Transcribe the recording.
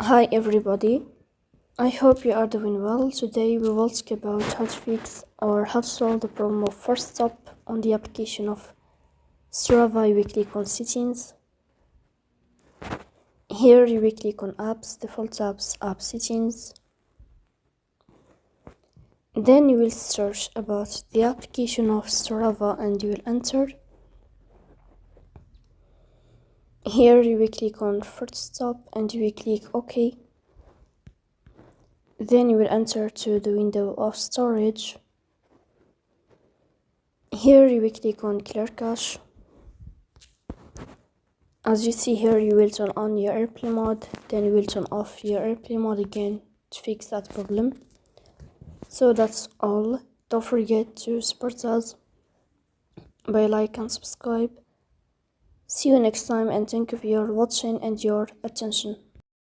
Hi everybody, I hope you are doing well. Today we will talk about how to fix or how to solve the problem of Forcestop on the application of Strava. You will click on settings. Here you will click on apps, default apps, app settings. Then you will search about the application of Strava and you will enter. Here you will click on Forcestop and you will click OK. Then you will enter to the window of storage. Here you will click on clear cache. As you see here, you will turn on your airplane mode, then you will turn off your airplane mode again to fix that problem. So that's all. Don't forget to support us by like and subscribe. See you next time and thank you for your watching and your attention.